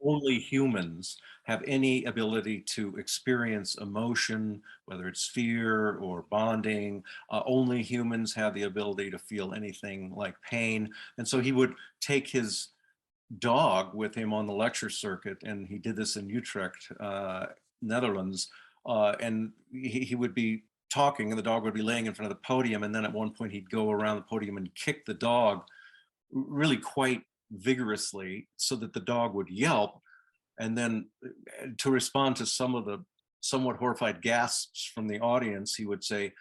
only humans have any ability to experience emotion, whether it's fear or bonding. Only humans have the ability to feel anything like pain. And so he would take his dog with him on the lecture circuit, and he did this in Utrecht, Netherlands, and he would be talking and the dog would be laying in front of the podium, and then at one point he'd go around the podium and kick the dog really quite vigorously so that the dog would yelp, and then to respond to some of the somewhat horrified gasps from the audience, he would say,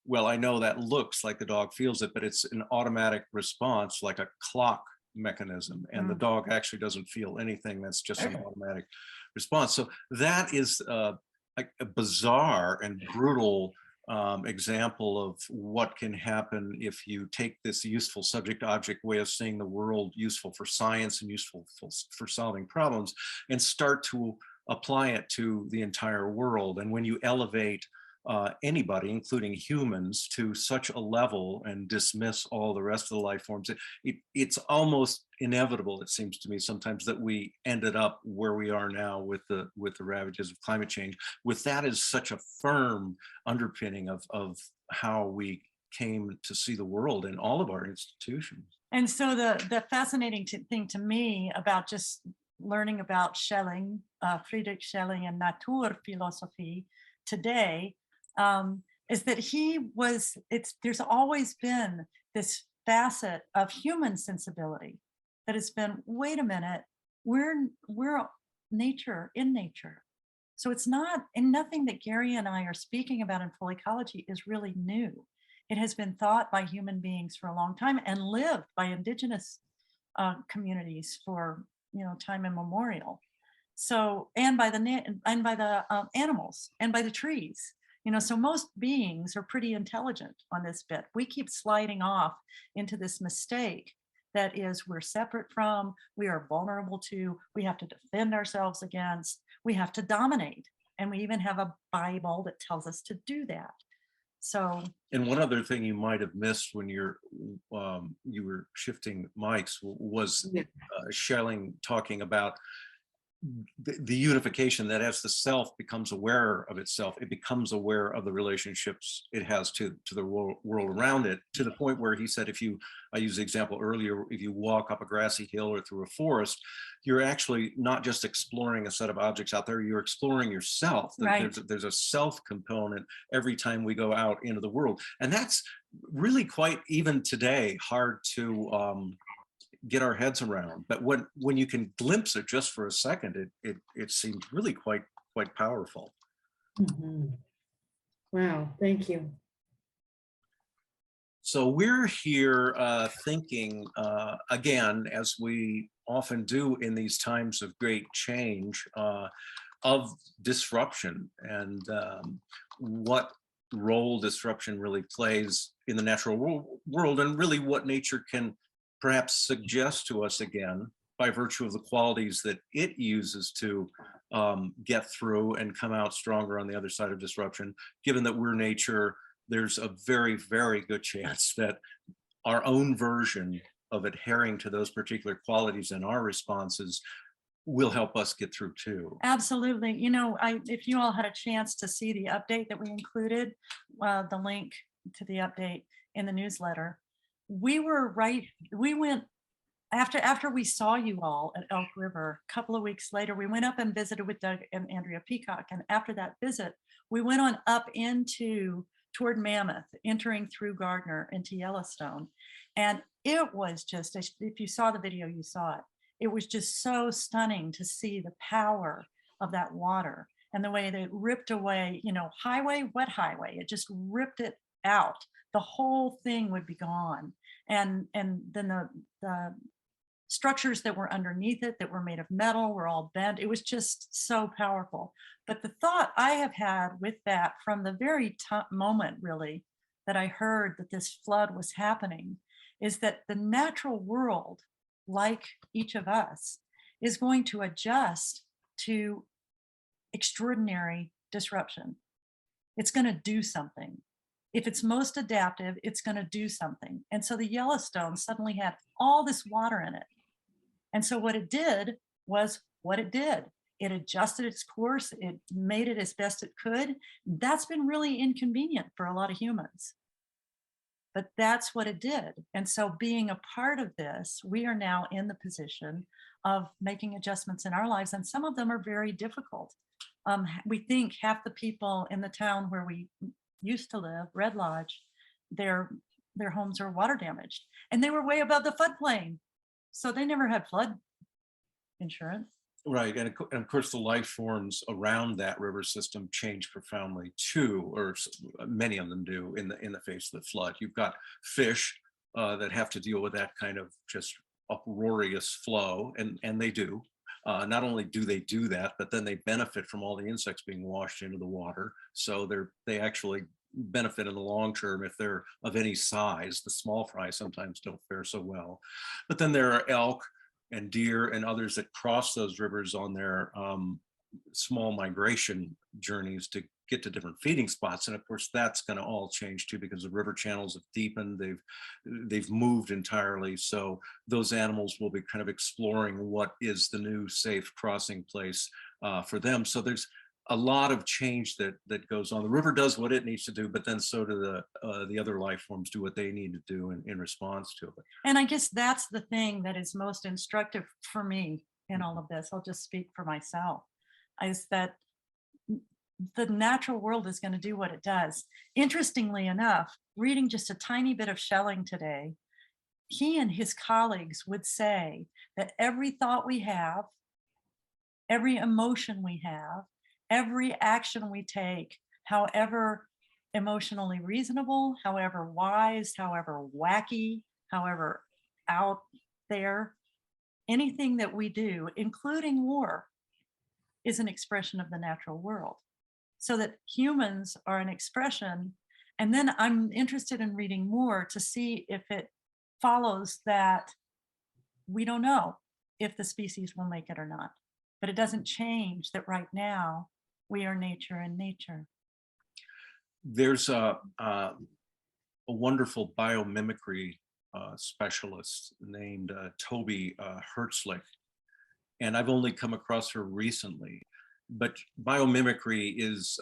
well, I know that looks like the dog feels it, but it's an automatic response, like a clock mechanism, and the dog actually doesn't feel anything. That's just an automatic response. So that is a bizarre and brutal example of what can happen if you take this useful subject object way of seeing the world, useful for science and useful for solving problems, and start to apply it to the entire world. And when you elevate anybody, including humans, to such a level and dismiss all the rest of the life forms, it's almost inevitable, it seems to me sometimes, that we ended up where we are now with the ravages of climate change, with that as such a firm underpinning of how we came to see the world in all of our institutions. And so the fascinating thing to me about just learning about Schelling, Friedrich Schelling, and Naturphilosophie today, is that there's always been this facet of human sensibility that has been, wait a minute, we're nature in nature. So it's not, and nothing that Gary and I are speaking about in full ecology is really new. It has been thought by human beings for a long time and lived by indigenous communities for time immemorial. So, and by the animals and by the trees. So most beings are pretty intelligent on this bit. We keep sliding off into this mistake that is, we're separate from, we are vulnerable to, we have to defend ourselves against, we have to dominate. And we even have a Bible that tells us to do that. So, and one other thing you might have missed when you were shifting mics was Schelling talking about the unification, that as the self becomes aware of itself, it becomes aware of the relationships it has to the world around it, to the point where he said, I used the example earlier, if you walk up a grassy hill or through a forest, you're actually not just exploring a set of objects out there, you're exploring yourself. Right. There's a self component every time we go out into the world. And that's really quite, even today, hard to get our heads around. But when you can glimpse it just for a second, it seems really quite powerful. Mm-hmm. Wow, thank you. So we're here thinking, again, as we often do in these times of great change, of disruption and what role disruption really plays in the natural world, and really what nature can perhaps suggest to us again by virtue of the qualities that it uses to get through and come out stronger on the other side of disruption. Given that we're nature, there's a very, very good chance that our own version of adhering to those particular qualities in our responses will help us get through too. Absolutely. If you all had a chance to see the update that we included, the link to the update in the newsletter, we went after we saw you all at Elk River, a couple of weeks later, we went up and visited with Doug and Andrea Peacock. And after that visit, we went on up toward Mammoth, entering through Gardner into Yellowstone. And it was just, if you saw the video, you saw it. It was just so stunning to see the power of that water and the way that it ripped away, wet highway. It just ripped it out. The whole thing would be gone. And then the structures that were underneath it that were made of metal were all bent. It was just so powerful. But the thought I have had with that from the very moment, really, that I heard that this flood was happening, is that the natural world, like each of us, is going to adjust to extraordinary disruption. It's going to do something. If it's most adaptive, it's going to do something. And so the Yellowstone suddenly had all this water in it. And so what it did was what it did. It adjusted its course. It made it as best it could. That's been really inconvenient for a lot of humans. But that's what it did. And so, being a part of this, we are now in the position of making adjustments in our lives. And some of them are very difficult. We think half the people in the town where we used to live, Red Lodge, their homes are water damaged, and they were way above the floodplain. So they never had flood insurance. Right, and of course, the life forms around that river system change profoundly too, or many of them do in the face of the flood. You've got fish that have to deal with that kind of just uproarious flow, and they do. Not only do they do that, but then they benefit from all the insects being washed into the water. So they actually benefit in the long term if they're of any size. The small fry sometimes don't fare so well. But then there are elk and deer and others that cross those rivers on their small migration journeys to get to different feeding spots. And of course, that's going to all change too, because the river channels have deepened, they've moved entirely. So those animals will be kind of exploring what is the new safe crossing place for them. So there's a lot of change that goes on. The river does what it needs to do, but then so do the other life forms do what they need to do in response to it. And I guess that's the thing that is most instructive for me in all of this. I'll just speak for myself, is that the natural world is going to do what it does. Interestingly enough, reading just a tiny bit of Schelling today, he and his colleagues would say that every thought we have, every emotion we have, every action we take, however emotionally reasonable, however wise, however wacky, however out there, anything that we do, including war, is an expression of the natural world. So that humans are an expression. And then I'm interested in reading more to see if it follows that we don't know if the species will make it or not. But it doesn't change that right now we are nature and nature. There's a wonderful biomimicry specialist named Toby Hertzlich, and I've only come across her recently. But biomimicry is,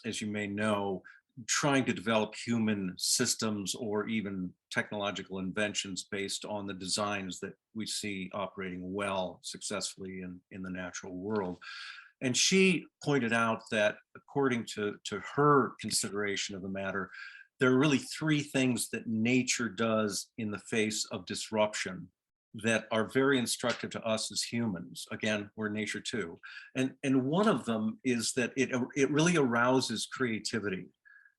as you may know, trying to develop human systems or even technological inventions based on the designs that we see operating well successfully in the natural world. And she pointed out that according to her consideration of the matter, there are really three things that nature does in the face of disruption that are very instructive to us as humans. Again, we're nature too. And one of them is that it really arouses creativity.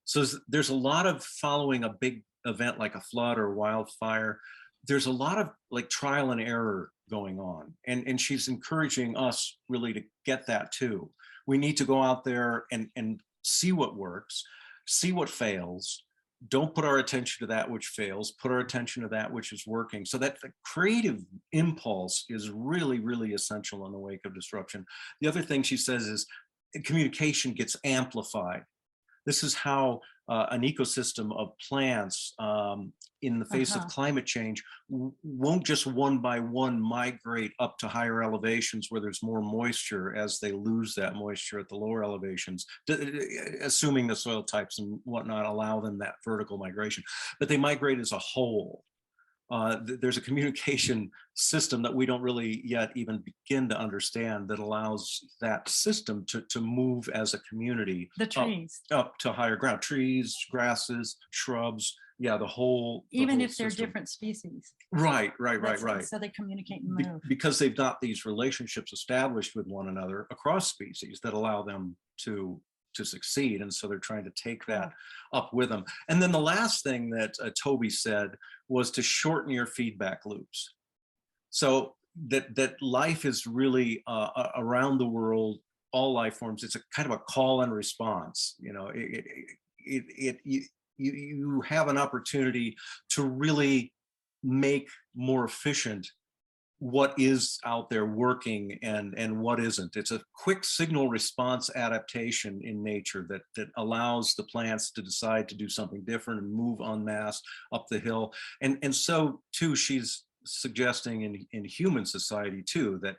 So there's a lot of, following a big event like a flood or wildfire, there's a lot of like trial and error going on. And she's encouraging us really to get that too. We need to go out there and see what works, see what fails. Don't put our attention to that which fails, put our attention to that which is working. So that the creative impulse is really, really essential in the wake of disruption. The other thing she says is communication gets amplified. This is how an ecosystem of plants in the face of climate change won't just one by one migrate up to higher elevations where there's more moisture as they lose that moisture at the lower elevations, assuming the soil types and whatnot allow them that vertical migration, but they migrate as a whole. There's a communication system that we don't really yet even begin to understand that allows that system to move as a community. The trees. Up to higher ground, trees, grasses, shrubs, yeah, the whole Even if they're system. different species. Right. So they communicate and move. Because they've got these relationships established with one another across species that allow them to succeed. And so they're trying to take that up with them. And then the last thing that Toby said was to shorten your feedback loops. So that life is really around the world, all life forms, it's a kind of a call and response. You know, you have an opportunity to really make more efficient what is out there working and what isn't. It's a quick signal response adaptation in nature that allows the plants to decide to do something different and move en masse up the hill. And so too, she's suggesting in human society too, that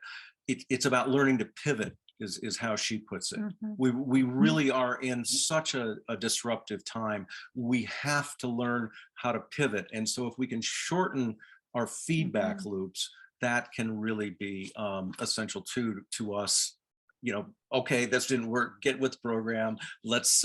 it's about learning to pivot is how she puts it. Mhm. We really are in such a disruptive time. We have to learn how to pivot. And so if we can shorten our feedback Mhm. loops, that can really be essential to us. Okay, this didn't work. Get with the program. Let's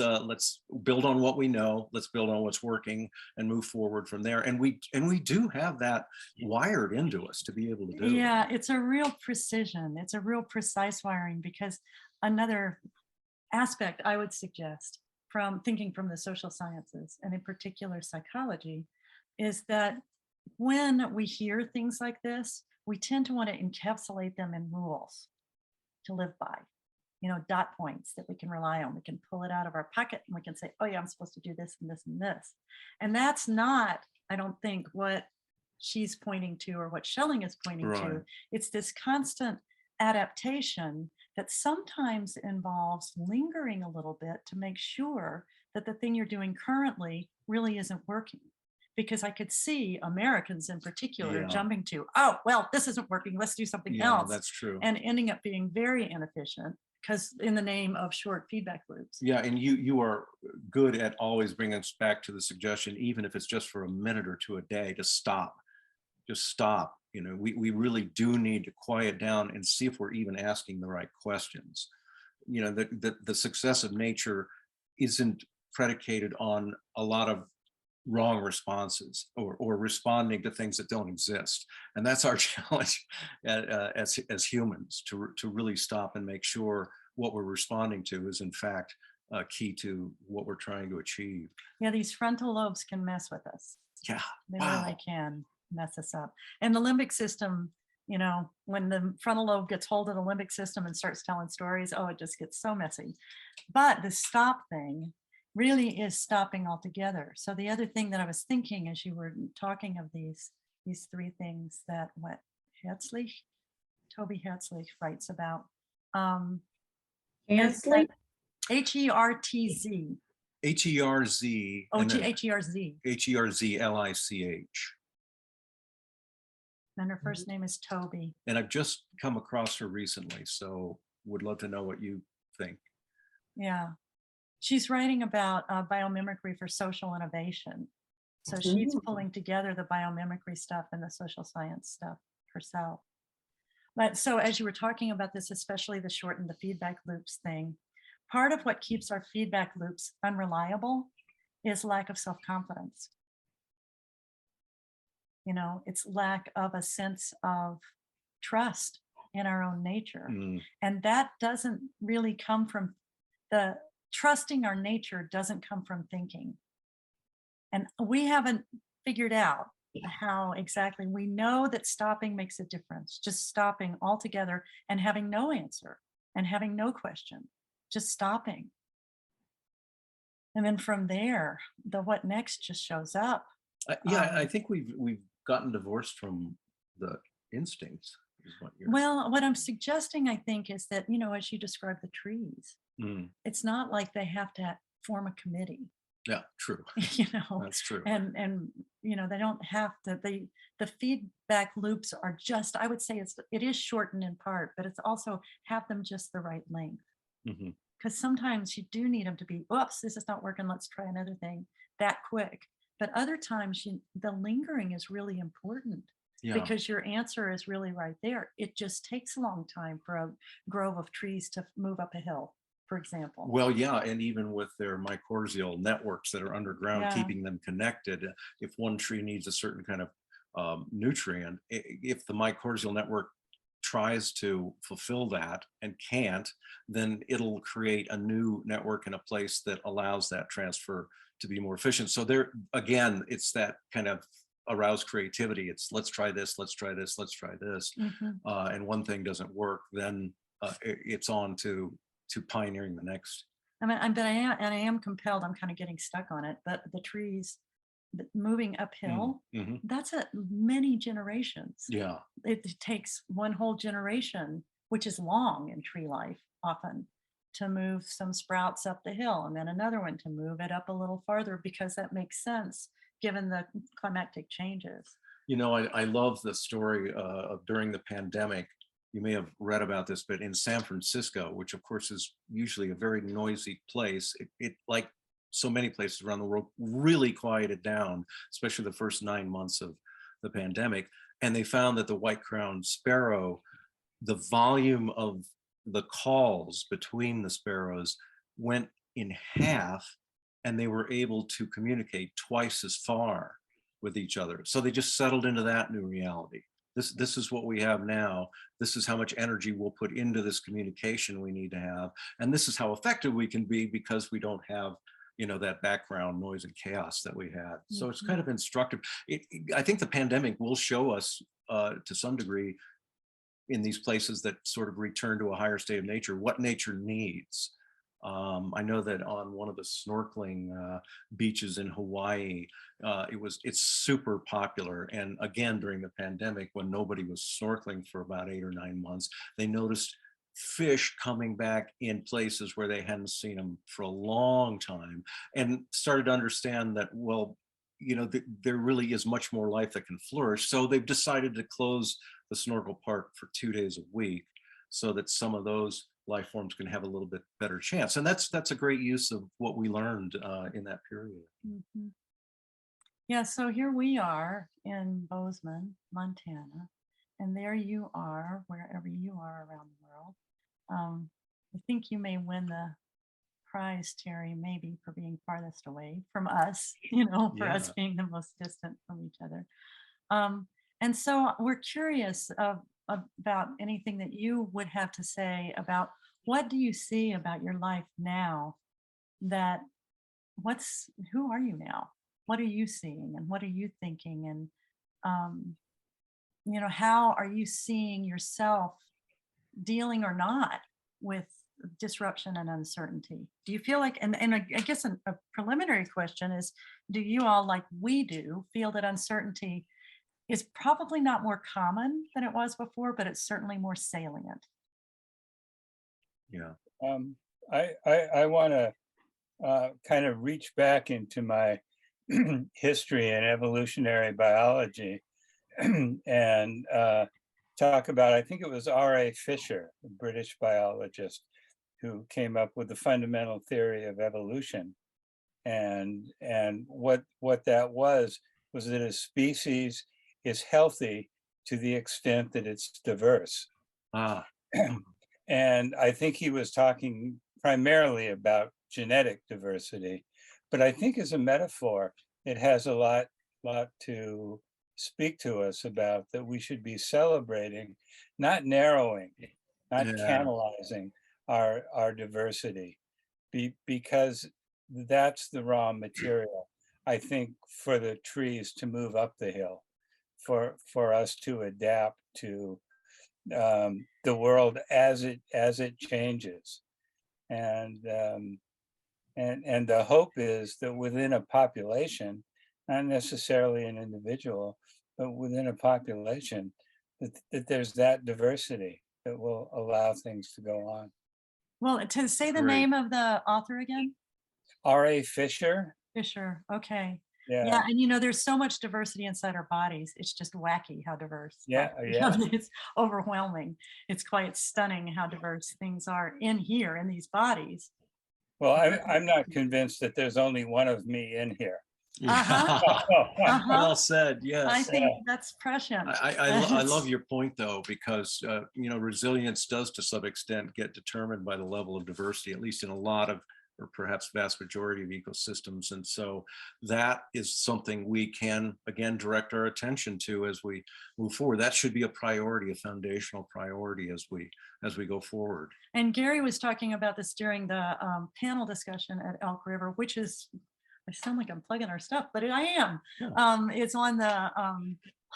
build on what we know. Let's build on what's working and move forward from there. And we do have that wired into us to be able to do it. Yeah, it's a real precision. It's a real precise wiring, because another aspect I would suggest from thinking from the social sciences, and in particular psychology, is that when we hear things like this, we tend to want to encapsulate them in rules to live by, dot points that we can rely on. We can pull it out of our pocket and we can say, oh yeah, I'm supposed to do this and this and this. And that's not, I don't think, what she's pointing to or what Schelling is pointing Right. to. It's this constant adaptation that sometimes involves lingering a little bit to make sure that the thing you're doing currently really isn't working. Because I could see Americans in particular Yeah. jumping to, oh, well, this isn't working, let's do something Yeah, else, that's true. and ending up being very inefficient because in the name of short feedback loops. Yeah, and you are good at always bringing us back to the suggestion, even if it's just for a minute or two a day, to stop. Just stop. We really do need to quiet down and see if we're even asking the right questions. The success of nature isn't predicated on a lot of wrong responses or responding to things that don't exist. And that's our challenge as humans, to really stop and make sure what we're responding to is in fact key to what we're trying to achieve. Yeah, these frontal lobes can mess with us. Yeah. They Wow. really can mess us up. And the limbic system, when the frontal lobe gets hold of the limbic system and starts telling stories, oh, it just gets so messy. But the stop thing really is stopping altogether. So the other thing that I was thinking as you were talking of these three things that what Toby Herzlich writes about, is Hansley? that HERTZ, HERZ oh, and then HERZ, HERZLICH. and her first name is Toby. And I've just come across her recently, so would love to know what you think. Yeah. She's writing about biomimicry for social innovation. So she's Ooh. pulling together the biomimicry stuff and the social science stuff herself. But so as you were talking about this, especially the shorten the feedback loops thing, part of what keeps our feedback loops unreliable is lack of self-confidence. It's lack of a sense of trust in our own nature. Mm, And that doesn't really come from trusting our nature doesn't come from thinking. And we haven't figured out how exactly. We know that stopping makes a difference, just stopping altogether and having no answer and having no question, just stopping. And then from there, the what next just shows up. yeah, I think we've gotten divorced from the instincts, is what you're. Well, what I'm suggesting, I think, is that, as you describe the trees, Mm, it's not like they have to form a committee, yeah, true. That's true. and they don't have to. The feedback loops are just, I would say it is shortened in part, but it's also have them just the right length, Mhm. because sometimes you do need them to be, oops, this is not working, let's try another thing, that quick. But other times the lingering is really important, Yeah. because your answer is really right there. It just takes a long time for a grove of trees to move up a hill, for example. Well, yeah, and even with their mycorrhizal networks that are underground, Yeah. keeping them connected, if one tree needs a certain kind of nutrient, if the mycorrhizal network tries to fulfill that and can't, then it'll create a new network in a place that allows that transfer to be more efficient. So there, again, it's that kind of arouse creativity. It's let's try this, let's try this, let's try this. Mhm. And one thing doesn't work, then it's on to pioneering the next. I mean, but I am compelled, I'm kind of getting stuck on it, but the trees moving uphill, Mhm. that's many generations. Yeah. It takes one whole generation, which is long in tree life often, to move some sprouts up the hill, and then another one to move it up a little farther, because that makes sense given the climatic changes. I love the story of during the pandemic, you may have read about this, but in San Francisco, which of course is usually a very noisy place, it like so many places around the world, really quieted down, especially the first 9 months of the pandemic. And they found that the white-crowned sparrow, the volume of the calls between the sparrows went in half, and they were able to communicate twice as far with each other. So they just settled into that new reality. This is what we have now. This is how much energy we'll put into this communication we need to have. And this is how effective we can be because we don't have, that background noise and chaos that we had. So it's kind of instructive. I think the pandemic will show us to some degree in these places that sort of return to a higher state of nature, what nature needs. I know that on one of the snorkeling beaches in Hawaii, it's super popular. And again, during the pandemic, when nobody was snorkeling for about 8 or 9 months, they noticed fish coming back in places where they hadn't seen them for a long time, and started to understand that, well, there really is much more life that can flourish. So they've decided to close the snorkel park for 2 days a week so that some of those life forms can have a little bit better chance. And that's a great use of what we learned in that period. Mhm. Yeah, so here we are in Bozeman, Montana, and there you are, wherever you are around the world. I think you may win the prize, Terry, maybe for being farthest away from us, for us Yeah. being the most distant from each other. And so we're curious about anything that you would have to say about what do you see about your life now that who are you now? What are you seeing and what are you thinking? And, how are you seeing yourself dealing or not with disruption and uncertainty? Do you feel like, and I guess a preliminary question is, do you all, like we do, feel that uncertainty is probably not more common than it was before, but it's certainly more salient? Yeah. I want to kind of reach back into my history and evolutionary biology and talk about, I think it was R.A. Fisher, a British biologist, who came up with the fundamental theory of evolution. And what that was that a species is healthy to the extent that it's diverse. Ah. And I think he was talking primarily about genetic diversity, but I think as a metaphor, it has a lot to speak to us about, that we should be celebrating, not narrowing, not Yeah. canalizing our diversity, because that's the raw material, I think, for the trees to move up the hill, for us to adapt to the world as it changes. And the hope is that within a population, not necessarily an individual, but within a population, that there's that diversity that will allow things to go on. Well, to say the Great. name of the author again? R.A. Fisher. Fisher. Okay. Yeah. Yeah, and there's so much diversity inside our bodies. It's just wacky how diverse. Yeah, It's overwhelming. It's quite stunning how diverse things are in here in these bodies. Well, I'm not convinced that there's only one of me in here. Uh-huh. Uh-huh. Well said. I Yes. think that's prescient. I love your point though, because resilience does to some extent get determined by the level of diversity, at least in a lot of, or perhaps vast majority of ecosystems. And so that is something we can, again, direct our attention to as we move forward. That should be a priority, a foundational priority as we go forward. And Gary was talking about this during the panel discussion at Elk River, which is, I sound like I'm plugging our stuff, but I am. Yeah. It's on the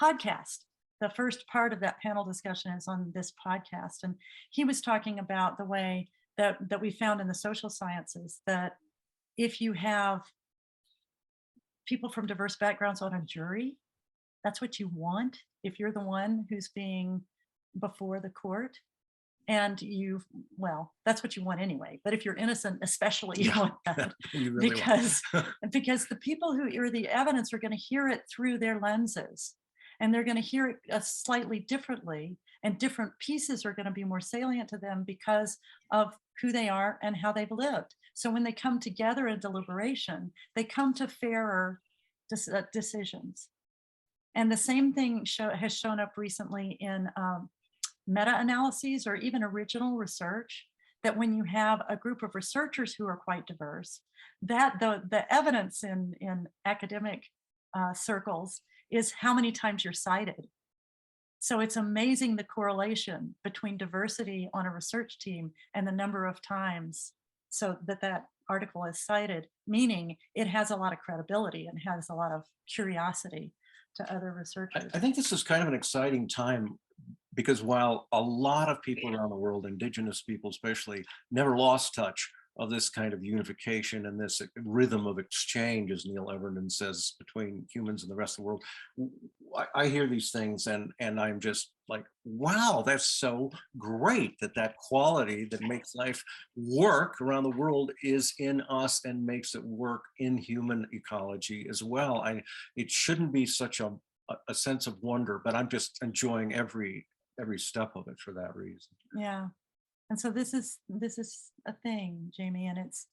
podcast. The first part of that panel discussion is on this podcast. And he was talking about the way that we found in the social sciences, that if you have people from diverse backgrounds on a jury, that's what you want if you're the one who's being before the court. And that's what you want anyway. But if you're innocent, especially, you want that. You really because the people who hear the evidence are going to hear it through their lenses, and they're going to hear it slightly differently and different pieces are going to be more salient to them because of who they are and how they've lived. So when they come together in deliberation, they come to fairer decisions. And the same thing has shown up recently in meta-analyses or even original research, that when you have a group of researchers who are quite diverse, that the evidence in academic circles is how many times you're cited. So it's amazing the correlation between diversity on a research team and the number of times so that article is cited, meaning it has a lot of credibility and has a lot of curiosity to other researchers. I think this is kind of an exciting time, because while a lot of people around the world, indigenous people especially, never lost touch of this kind of unification and this rhythm of exchange, as Neil Evernden says, between humans and the rest of the world, I hear these things and I'm just like, wow, that's so great that that quality that makes life work around the world is in us and makes it work in human ecology as well. It shouldn't be such a sense of wonder, but I'm just enjoying every step of it for that reason. Yeah. And so this is a thing, Jamie, and it's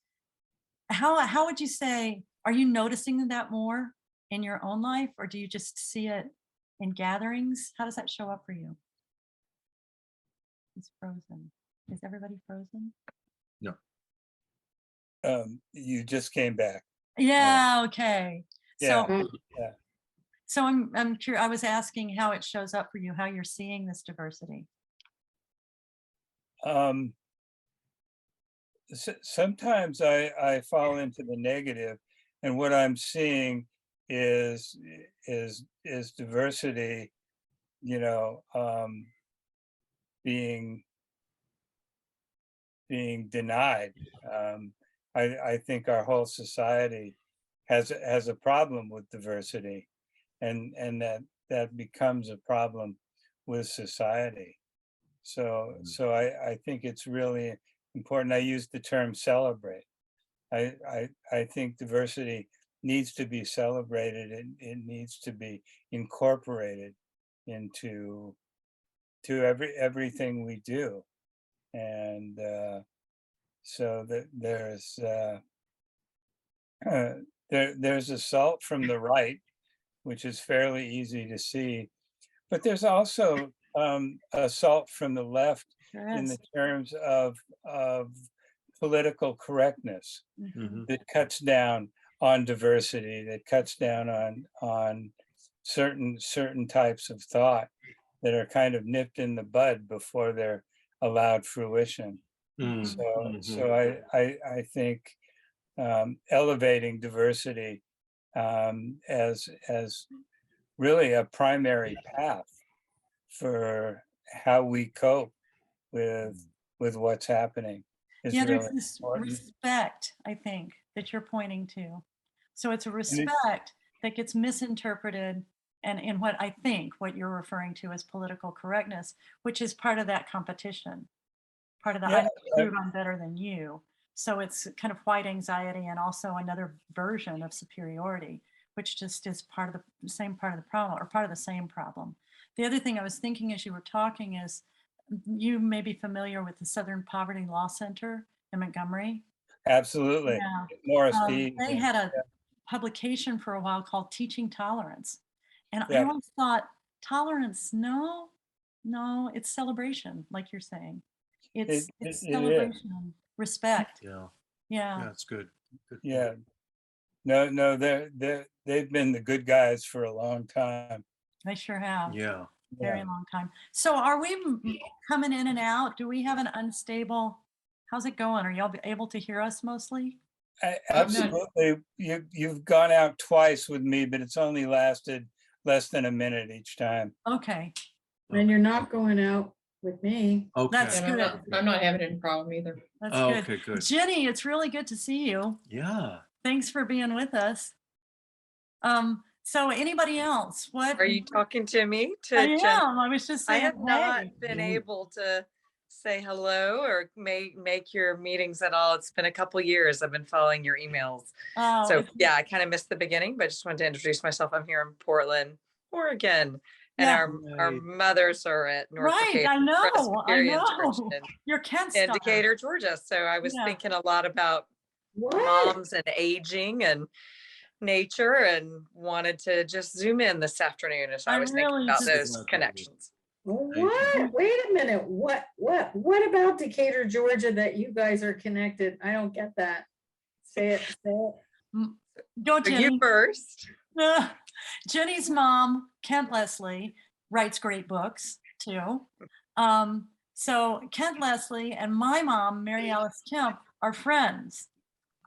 how would you say, are you noticing that more in your own life, or do you just see it in gatherings? How does that show up for you? He's frozen. Is everybody frozen? No. You just came back. Yeah, okay. Yeah. So Yeah. so I'm curious, I was asking how it shows up for you, how you're seeing this diversity. Sometimes I fall into the negative, and what I'm seeing is diversity, being denied. I think our whole society has a problem with diversity, and that becomes a problem with society. So I think it's really important. I use the term celebrate. I think diversity needs to be celebrated, and it needs to be incorporated into everything we do. And so that there's assault from the right, which is fairly easy to see, but there's also assault from the left There in is. the terms of political correctness Mhm. that cuts down on diversity, that cuts down on certain types of thought that are kind of nipped in the bud before they're allowed fruition. So I think elevating diversity as really a primary path for how we cope with what's happening is Yeah, there's really this important. respect, I think, that you're pointing to. So it's a it- respect that gets misinterpreted, and in what I think what you're referring to as political correctness, which is part of that competition, part of the Yeah, I'm better than you. So it's kind of white anxiety and also another version of superiority, which just is part of the same part of the problem, or part of the same problem. The other thing I was thinking as you were talking is, you may be familiar with the Southern Poverty Law Center in Montgomery. absolutely. Yeah. Morris D. They had a publication for a while called Teaching Tolerance. And I Yeah. always thought, tolerance, no, it's celebration, like you're saying. It's It is. celebration, respect. Yeah, Yeah, that's good. Good Yeah. point. No, they've been the good guys for a long time. they sure have. Yeah. Very Yeah. long time. So are we coming in and out? Do we have an unstable, how's it going? Are y'all able to hear us mostly? Absolutely. You've gone out twice with me, but it's only lasted less than a minute each time. Okay, And you're not going out with me. Okay. That's And good. I'm not having any problem either. that's Oh, good. okay, good. Jenny, it's really good to see you. Yeah. Thanks for being with us. So anybody else? What? Are you talking to me? I To Jen? am. I was just I saying, have not hey. been able to say hello or make your meetings at all. It's been a couple years. I've been following your emails. Oh, So yeah, I kind of missed the beginning, but just wanted to introduce myself. I'm here in Portland, Oregon. And Yeah. our Right. mothers are at North Right, Decatur I know, Presbyterian Church You're Kent in star. Decatur, Georgia. So I was Yeah. thinking a lot about What? moms and aging and nature, and wanted to just zoom in this afternoon as I I was thinking really about just- those Glad that you- connections. Thank you. What? Wait a minute. What about Decatur, Georgia that you guys are connected? I don't get that. Say it, say it. Go, So you Jenny. first. Jenny's mom, Kent Leslie, writes great books too. So Kent Leslie and my mom, Mary Alice Kemp, are friends.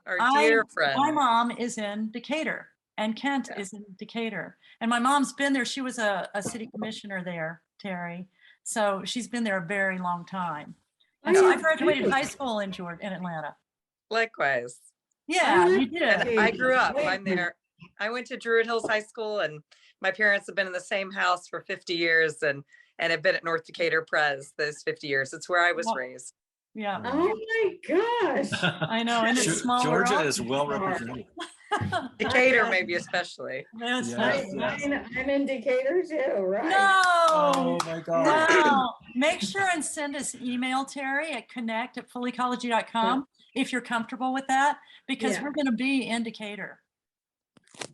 Our dear My friend. mom is in Decatur and Kent Yeah. is in Decatur. And my mom's been there. She was a city commissioner there, Terry. So she's been there a very long time. And so I graduated high school in Georgia, in Atlanta. Likewise. Yeah, you And did. I grew up, Wait a I'm minute. there. I went to Druid Hills High School, and my parents have been in the same house for 50 years and have been at North Decatur Pres those 50 years. It's where I was Well, raised. Yeah, Oh my gosh. I know. And it's small Georgia world. is well represented. Decatur maybe especially. That's Yes, right. yes. I'm in Decatur too, right? No. Oh, my God. Wow. Make sure and send us an email, Terry, at connect@fullyecology.com if you're comfortable with that, because Yeah. we're going to be in Decatur.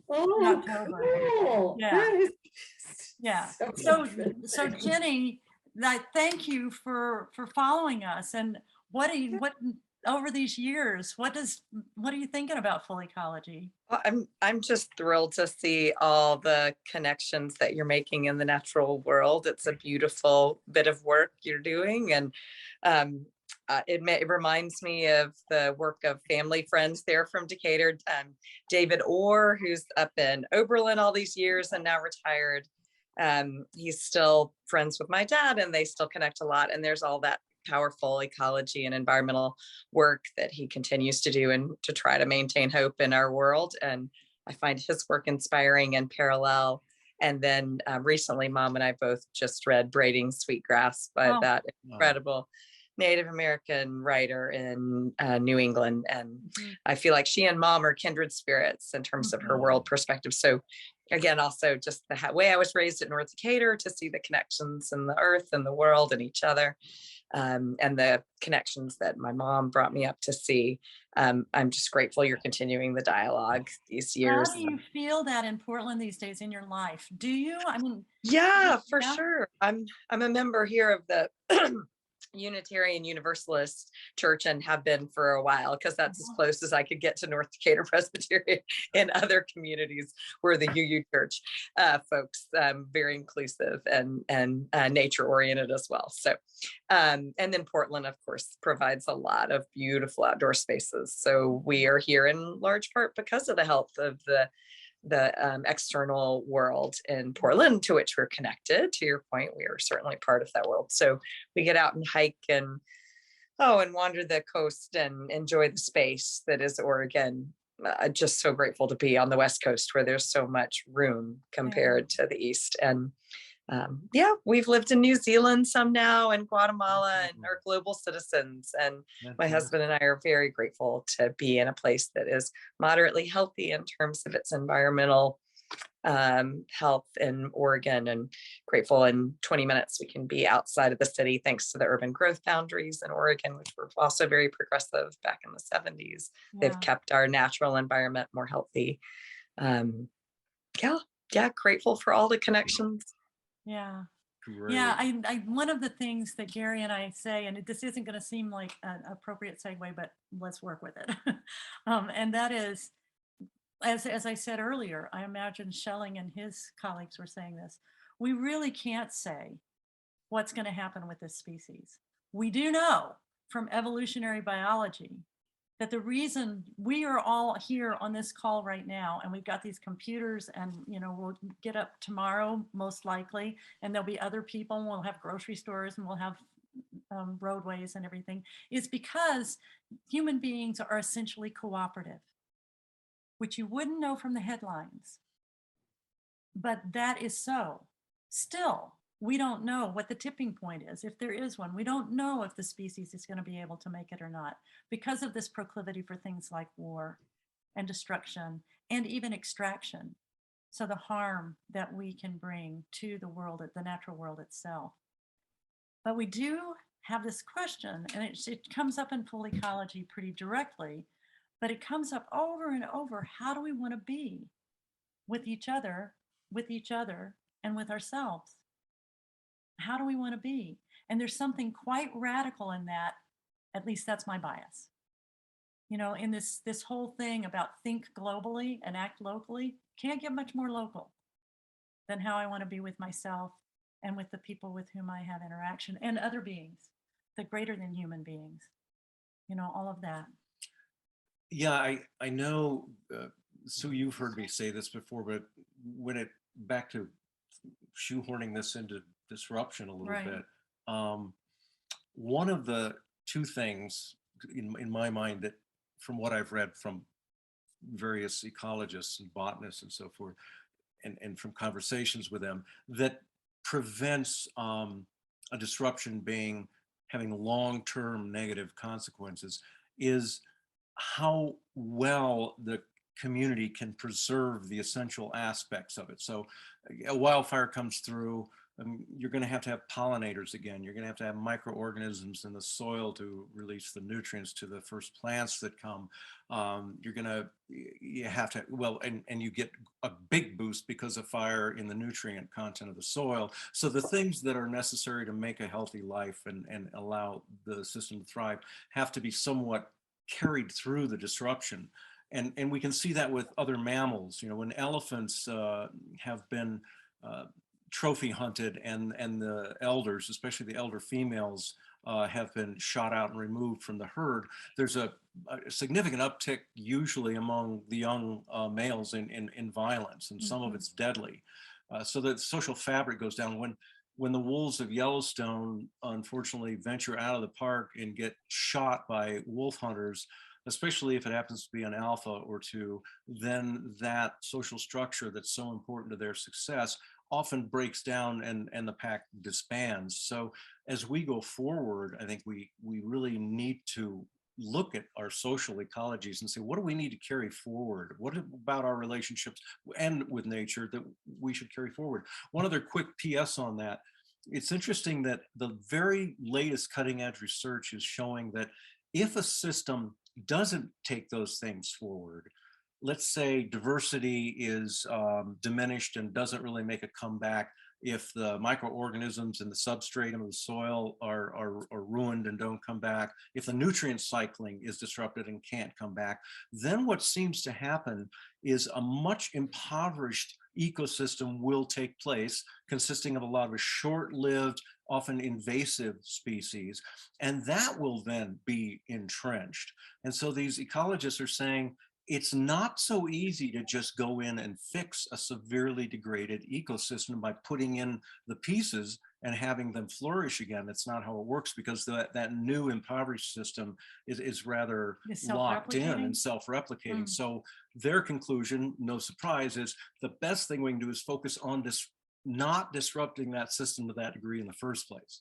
Oh, October. cool. Yeah. That is Yeah. so So interesting. Jenny, thank you for following us. And what over these years, what are you thinking about Full Ecology? Well, I'm just thrilled to see all the connections that you're making in the natural world. It's a beautiful bit of work you're doing, and it reminds me of the work of family friends there from Decatur. David Orr, who's up in Oberlin all these years and now retired. He's still friends with my dad, and they still connect a lot. And there's all that powerful ecology and environmental work that he continues to do, and to try to maintain hope in our world. And I find his work inspiring and parallel. And then recently, Mom and I both just read Braiding Sweetgrass by Oh. that incredible Native American writer in New England. And Mhm. I feel like she and Mom are kindred spirits in terms of her world perspective. So again, also just the way I was raised at North Decatur, to see the connections in the earth and the world and each other, and the connections that my mom brought me up to see. I'm just grateful you're continuing the dialogue these years. How do you feel that in Portland these days in your life? Do you? I mean, Yeah, for Yeah. sure. I'm a member here of the Unitarian Universalist Church, and have been for a while, because that's as close as I could get to North Decatur Presbyterian. In other communities where the UU Church folks, very inclusive and nature oriented as well. So, and then Portland, of course, provides a lot of beautiful outdoor spaces. So we are here in large part because of the health of the external world in Portland, to which we're connected. To your point, we are certainly part of that world. So we get out and hike and wander the coast and enjoy the space that is Oregon. Just so grateful to be on the West Coast, where there's so much room compared to the East. And we've lived in New Zealand some now, and Guatemala, and are global citizens. And my husband and I are very grateful to be in a place that is moderately healthy in terms of its environmental health in Oregon, and grateful in 20 minutes we can be outside of the city, thanks to the urban growth boundaries in Oregon, which were also very progressive back in the 70s. They've yeah. kept our natural environment more healthy. Grateful for all the connections. Yeah. Great. Yeah, I one of the things that Gary and I say, and this isn't going to seem like an appropriate segue, but let's work with it. And that is, as I said earlier, I imagine Schelling and his colleagues were saying this. We really can't say what's going to happen with this species. We do know from evolutionary biology that the reason we are all here on this call right now, and we've got these computers, and we'll get up tomorrow most likely, and there'll be other people, and we'll have grocery stores, and we'll have roadways and everything, is because human beings are essentially cooperative, which you wouldn't know from the headlines, but that is so. Still, we don't know what the tipping point is, if there is one. We don't know if the species is going to be able to make it or not, because of this proclivity for things like war and destruction and even extraction. So the harm that we can bring to the world, the natural world itself. But we do have this question, and it comes up in full ecology pretty directly, but it comes up over and over. How do we want to be with each other, and with ourselves? How do we want to be? And there's something quite radical in that. At least that's my bias. In this whole thing about think globally and act locally, can't get much more local than how I want to be with myself and with the people with whom I have interaction and other beings, the greater than human beings, all of that. Yeah, I know, Sue, you've heard me say this before, but back to shoehorning this into disruption a little Right. bit. One of the two things in my mind that, from what I've read from various ecologists and botanists and so forth, and from conversations with them, that prevents a disruption having long-term negative consequences, is how well the community can preserve the essential aspects of it. So a wildfire comes through, you're going to have pollinators again. You're going to have microorganisms in the soil to release the nutrients to the first plants that come. You have to, well, and you get a big boost because of fire in the nutrient content of the soil. So the things that are necessary to make a healthy life and allow the system to thrive have to be somewhat carried through the disruption. And we can see that with other mammals. When elephants have been trophy hunted and the elders, especially the elder females, have been shot out and removed from the herd, there's a significant uptick usually among the young males in violence, and some of it's deadly. So the social fabric goes down. When the wolves of Yellowstone unfortunately venture out of the park and get shot by wolf hunters, especially if it happens to be an alpha or two, then that social structure that's so important to their success often breaks down and the pack disbands. So as we go forward, I think we really need to look at our social ecologies and say, what do we need to carry forward? What about our relationships and with nature that we should carry forward? One other quick PS on that. It's interesting that the very latest cutting edge research is showing that if a system doesn't take those things forward, let's say diversity is diminished and doesn't really make a comeback, if the microorganisms in the substratum of the soil are ruined and don't come back, if the nutrient cycling is disrupted and can't come back, then what seems to happen is a much impoverished ecosystem will take place, consisting of a lot of short-lived, often invasive species, and that will then be entrenched. And so these ecologists are saying, it's not so easy to just go in and fix a severely degraded ecosystem by putting in the pieces and having them flourish again. That's not how it works, because that new impoverished system is rather Is locked in self-replicating? and self-replicating. So their conclusion, no surprise, is the best thing we can do is focus on not disrupting that system to that degree in the first place.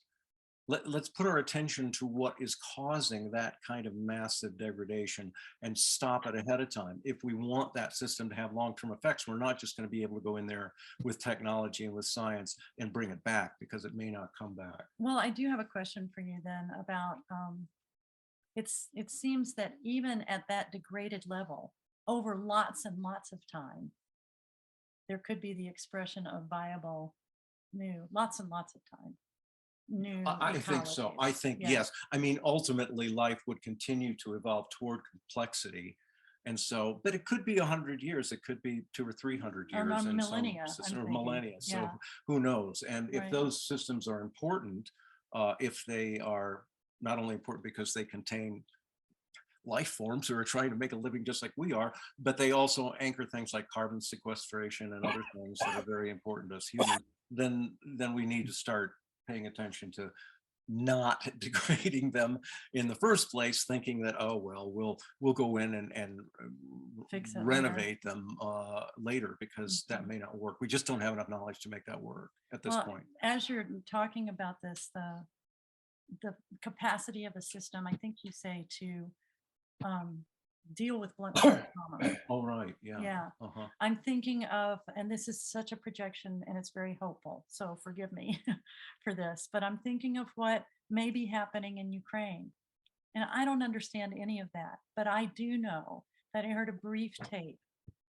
Let's put our attention to what is causing that kind of massive degradation and stop it ahead of time. If we want that system to have long-term effects, we're not just going to be able to go in there with technology and with science and bring it back, because it may not come back. Well, I do have a question for you then about, it seems that even at that degraded level, over lots and lots of time, there could be the expression of viable new, lots and lots of time. New I think so. I ecologies. think, Yeah. yes. I mean, ultimately, life would continue to evolve toward complexity. And so, but it could be 100 years. It could be 200 or 300 Or years. in some millennia, system, I'm or thinking. millennia. So Yeah. who knows? And if Right. those systems are important, if they are not only important because they contain life forms who are trying to make a living just like we are, but they also anchor things like carbon sequestration and other things that are very important to us humans, then we need to start paying attention to not degrading them in the first place, thinking that, oh, well, we'll go in and Fix it later. renovate them later, because that may not work. We just don't have enough knowledge to make that work at this Well, point. as you're talking about this, the capacity of a system, I think you say to deal with blunt force trauma. Oh, right, yeah. Yeah. Uh-huh. I'm thinking of, and this is such a projection and it's very hopeful, so forgive me for this, but I'm thinking of what may be happening in Ukraine. And I don't understand any of that, but I do know that I heard a brief tape,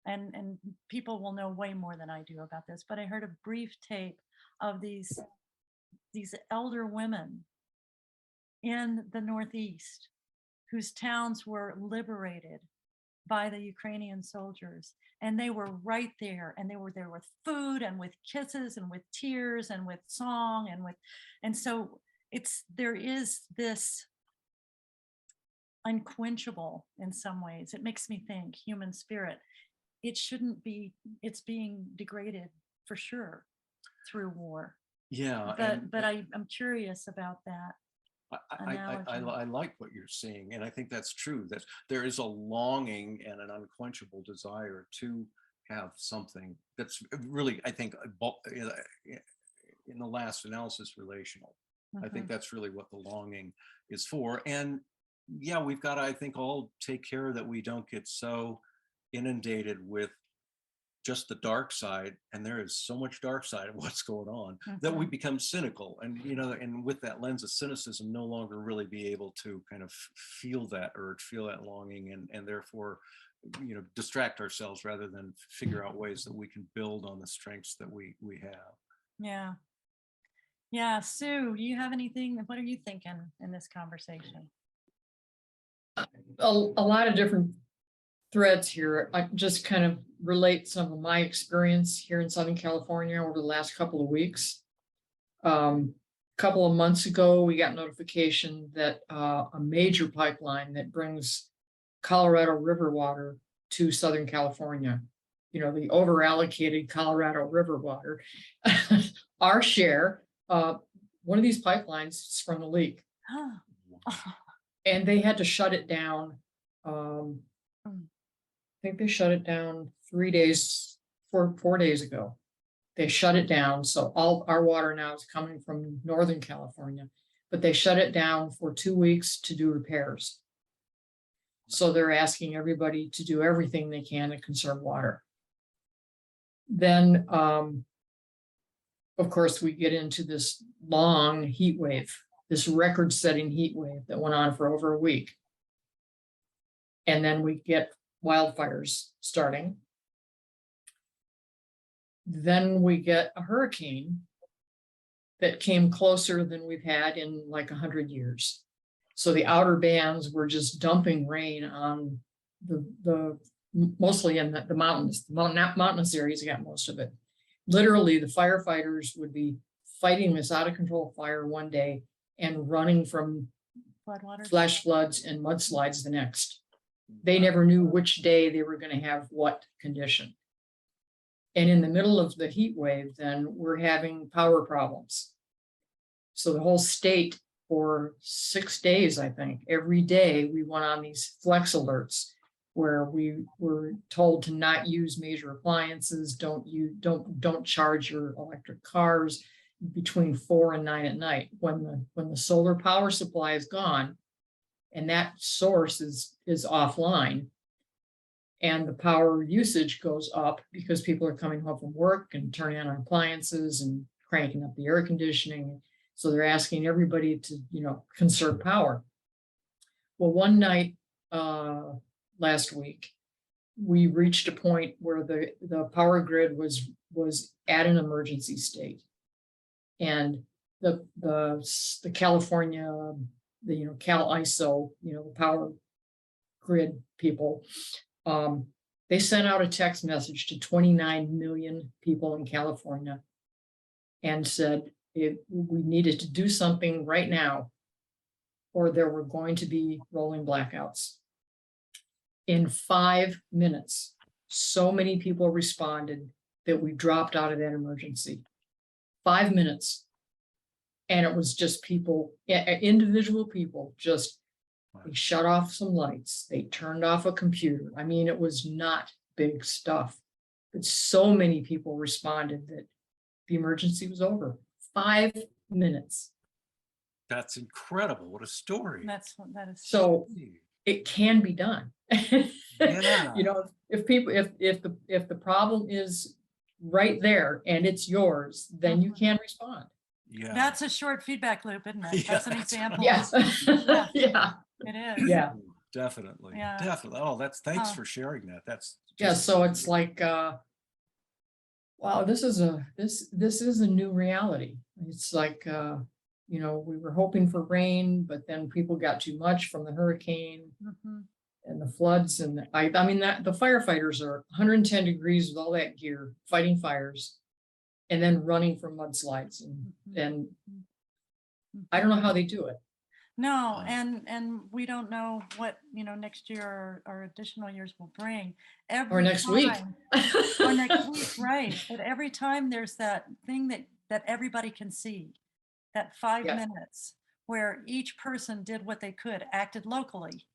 and people will know way more than I do about this, but I heard a brief tape of these elder women in the Northeast whose towns were liberated by the Ukrainian soldiers. And they were right there, and they were there with food and with kisses and with tears and with song and so there is this unquenchable, in some ways, it makes me think, human spirit. It shouldn't be, it's being degraded for sure through war. Yeah. But I'm curious about that. I like what you're saying, and I think that's true, that there is a longing and an unquenchable desire to have something that's really, I think, in the last analysis, relational. I think Mhm. that's really what the longing is for. And yeah, we've got to, I think, all take care that we don't get so inundated with just the dark side, and there is so much dark side of what's going on, that we Mhm. become cynical, and and with that lens of cynicism, no longer really be able to kind of feel that urge, feel that longing, and therefore distract ourselves rather than figure out ways that we can build on the strengths that we have. Yeah. Yeah. Sue, do you have anything? What are you thinking in this conversation? A lot of different threads here. I just kind of relate some of my experience here in Southern California over the last couple of weeks. Couple of months ago, we got notification that a major pipeline that brings Colorado River water to Southern California, the over allocated Colorado River water, our share, one of these pipelines sprung a leak and they had to shut it down. I think they shut it down 4 days ago. They shut it down. So all our water now is coming from Northern California, but they shut it down for 2 weeks to do repairs. So they're asking everybody to do everything they can to conserve water. Then, of course, we get into this long heat wave, this record-setting heat wave that went on for over a week. And then we get wildfires starting. Then we get a hurricane that came closer than we've had in like 100 years. So the outer bands were just dumping rain on the mostly in the mountains. The mountainous areas got most of it. Literally, the firefighters would be fighting this out of control fire one day and running from Floodwaters? flash floods and mudslides the next. They never knew which day they were going to have what condition. And in the middle of the heat wave, then we're having power problems. So the whole state for 6 days, I think, every day we went on these flex alerts where we were told to not use major appliances, don't charge your electric cars between 4 and 9 at night when the solar power supply is gone and that source is offline and the power usage goes up because people are coming home from work and turning on appliances and cranking up the air conditioning. So they're asking everybody to, conserve power. Well, one night last week, we reached a point where the power grid was at an emergency state. And the California, Cal ISO, the power grid people, they sent out a text message to 29 million people in California and said we needed to do something right now or there were going to be rolling blackouts. In 5 minutes, so many people responded that we dropped out of that emergency. 5 minutes. And it was just people, individual people, just they shut off some lights. They turned off a computer. I mean, it was not big stuff, but so many people responded that the emergency was over. 5 minutes. That's incredible. What a story. That is So it can be done. Yeah. You know, if people, if the problem is right there and it's yours, then you Mhm. can respond. Yeah. That's a short feedback loop, isn't it? Yeah, That's an that's right. example. Yes, Yeah. yeah, It is. yeah, Definitely, Yeah. definitely. Oh, thanks Huh. for sharing that. That's yeah. just, So it's like, wow, this is a new reality. It's like, you know, we were hoping for rain, but then people got too much from the hurricane Mhm. and the floods. And I mean, that the firefighters are 110 degrees with all that gear, fighting fires, and then running from mudslides. Mhm. And Mhm. I don't know how they do it. No, Wow. and we don't know what, next year or additional years will bring. Or Every next week. time, or next week, right? But every time there's that thing that everybody can see, that 5 minutes where each person did what they could, acted locally,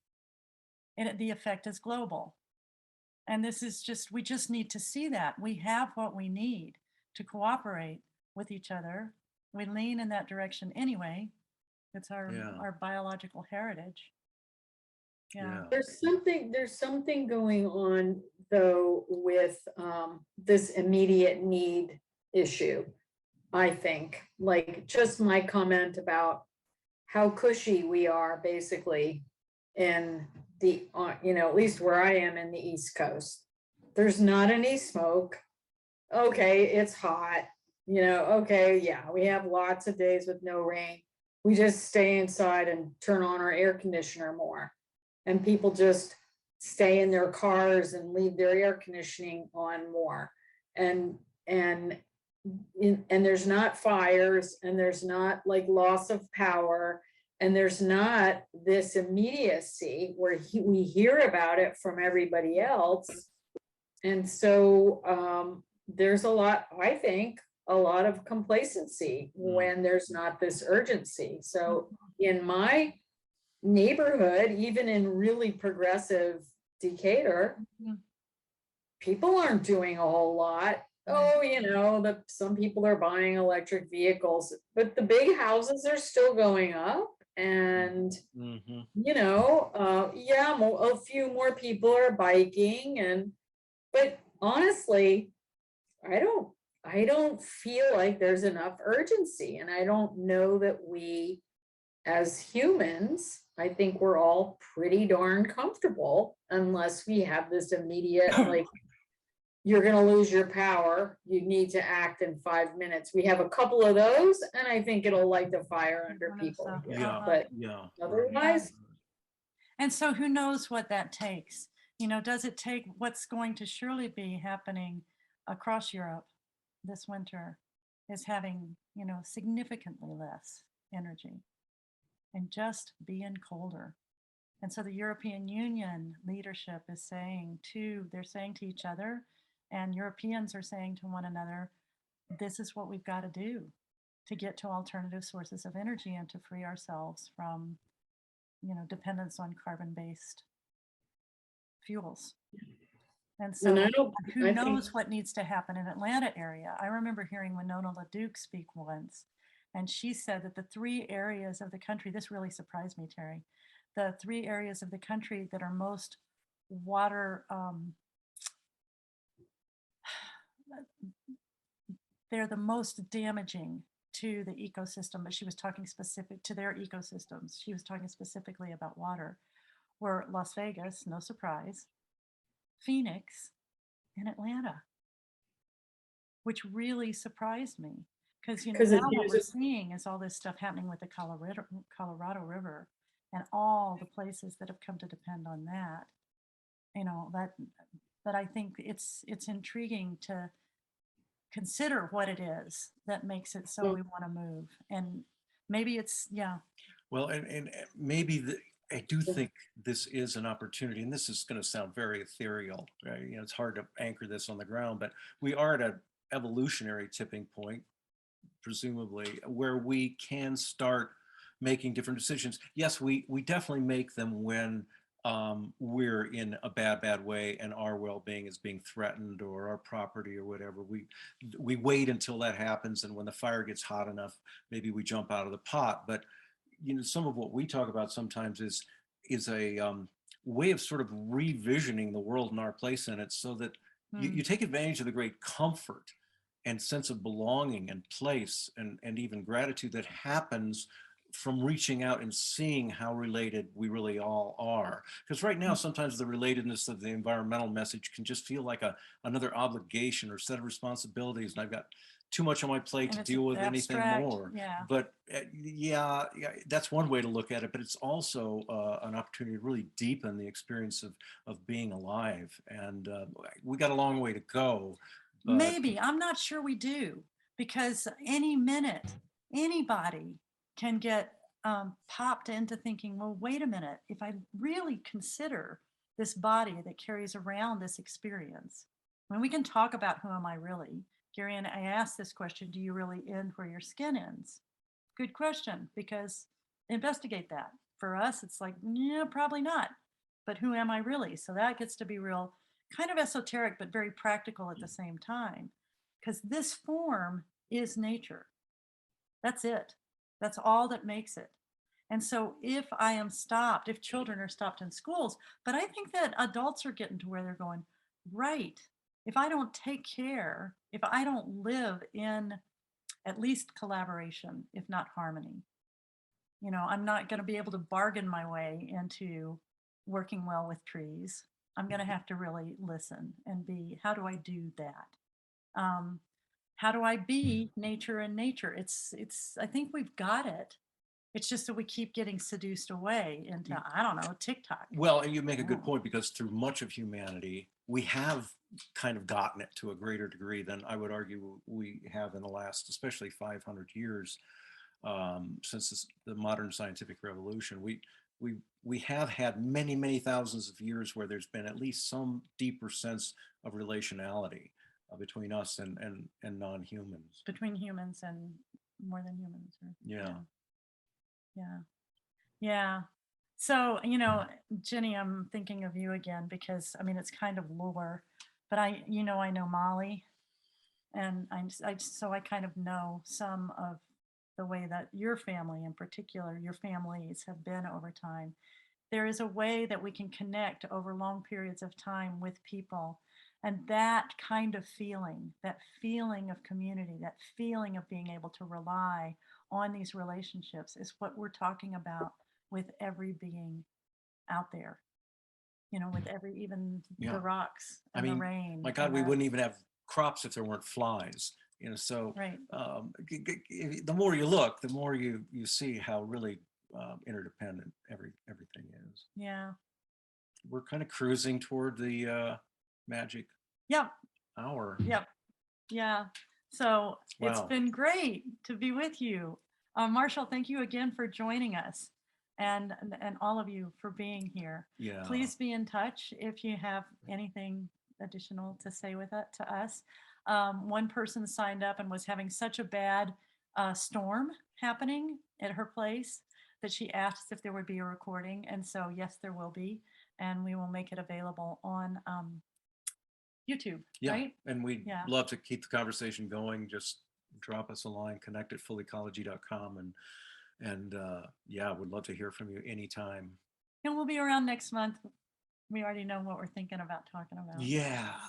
and the effect is global. And this is just, we just need to see that. We have what we need to cooperate with each other. We lean in that direction anyway. It's Yeah. our biological heritage. Yeah. yeah. There's something going on though with this immediate need issue. I think, like just my comment about how cushy we are basically in the, at least where I am in the East Coast. There's not any smoke. Okay, it's hot, okay, yeah, we have lots of days with no rain. We just stay inside and turn on our air conditioner more. And people just stay in their cars and leave their air conditioning on more. And and there's not fires and there's not like loss of power and there's not this immediacy where we hear about it from everybody else. And so there's I think, a lot of complacency when there's not this urgency. So in my neighborhood, even in really progressive Decatur, Mhm. people aren't doing a whole lot. Oh, some people are buying electric vehicles, but the big houses are still going up. And, Mhm. yeah, a few more people are biking but honestly, I don't feel like there's enough urgency. And I don't know that we, as humans, I think we're all pretty darn comfortable unless we have this immediate, like, you're going to lose your power. You need to act in 5 minutes. We have a couple of those, and I think it'll light the fire under I think people. so. Yeah. But Yeah. otherwise, And so who knows what that takes? Does it take what's going to surely be happening across Europe this winter is having, significantly less energy and just being colder. And so the European Union leadership is they're saying to each other, and Europeans are saying to one another, this is what we've got to do to get to alternative sources of energy and to free ourselves from, dependence on carbon-based fuels. And so and who I knows think, what needs to happen in Atlanta area? I remember hearing Winona LaDuke speak once, and she said that the 3 areas of the country, this really surprised me, Terry, the 3 areas of the country that are most water, they're the most damaging to the ecosystem, but she was talking specific to their ecosystems. She was talking specifically about water, were Las Vegas, no surprise, Phoenix, and Atlanta, which really surprised me because because now it what we're uses, seeing is all this stuff happening with the Colorado River and all the places that have come to depend on that. That I think it's intriguing to consider what it is that makes it so we want to move. And maybe it's, yeah. Well, and maybe I do think this is an opportunity, and this is going to sound very ethereal, right? It's hard to anchor this on the ground, but we are at an evolutionary tipping point, presumably, where we can start making different decisions. Yes, we definitely make them when we're in a bad way and our well-being is being threatened or our property or whatever. We wait until that happens, and when the fire gets hot enough, maybe we jump out of the pot. But some of what we talk about sometimes is way of sort of revisioning the world and our place in it, so that you take advantage of the great comfort and sense of belonging and place and even gratitude that happens from reaching out and seeing how related we really all are. Because right now, sometimes the relatedness of the environmental message can just feel like another obligation or set of responsibilities, and I've got too much on my plate And to it's deal with anything abstract, more. yeah. But yeah, that's one way to look at it, but it's also an opportunity to really deepen the experience of being alive. And we got a long way to go. But Maybe, I'm not sure we do, because any minute, anybody can get popped into thinking, well, wait a minute, if I really consider this body that carries around this experience, when we can talk about who am I really, Gary, and I asked this question, do you really end where your skin ends? Good question, because investigate that. For us, it's like, yeah, probably not. But who am I really? So that gets to be real, kind of esoteric, but very practical at the same time. Because this form is nature. That's it. That's all that makes it. And so if I am stopped, if children are stopped in schools, but I think that adults are getting to where they're going, right, if I don't take care, if I don't live in at least collaboration, if not harmony, I'm not going to be able to bargain my way into working well with trees. I'm going to have to really listen and how do I do that? How do I be nature in nature? I think we've got it. It's just that we keep getting seduced away into, I don't know, TikTok. well, and you make a good Yeah. point, because through much of humanity, we have kind of gotten it to a greater degree than I would argue we have in the last, especially 500 years, since the modern scientific revolution. We have had many, many thousands of years where there's been at least some deeper sense of relationality between us and non-humans. Between humans and more than humans. Yeah. Yeah. Yeah. So, Jenny, I'm thinking of you again because it's kind of lore, but I know Molly, and so I kind of know some of the way that your family in particular, your families have been over time. There is a way that we can connect over long periods of time with people. And that kind of feeling, that feeling of community, that feeling of being able to rely on these relationships is what we're talking about with every being out there, with even Yeah. the rocks I and the mean, rain. my God, and we the- wouldn't even have crops if there weren't flies. So Right. the more you look, the more you see how really interdependent everything is. Yeah. We're kind of cruising toward the magic Yep. hour. Yep. Yeah. So it's Wow. been great to be with you. Marshall, thank you again for joining us, and all of you for being here. Yeah. Please be in touch if you have anything additional to say with it to us. One person signed up and was having such a bad storm happening at her place that she asked if there would be a recording. And so, yes, there will be. And we will make it available on YouTube, Yeah. right? And we'd Yeah. love to keep the conversation going. Just drop us a line, connect@fullyecology.com. And yeah, would love to hear from you anytime. And we'll be around next month. We already know what we're thinking about talking about. Yeah.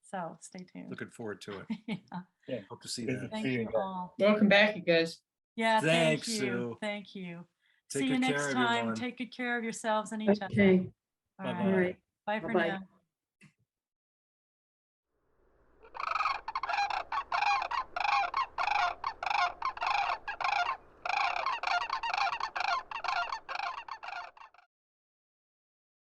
So stay tuned. Looking forward to it. Yeah. Hope to see Good that. to Thank see you you again. all. Welcome back, you guys. Yeah, thank Thanks, you. Sue. Thank you. Take See you good next care, time. everyone. Take good care of yourselves and each other. Okay, All all Bye-bye. right. right. Bye for Bye-bye. now.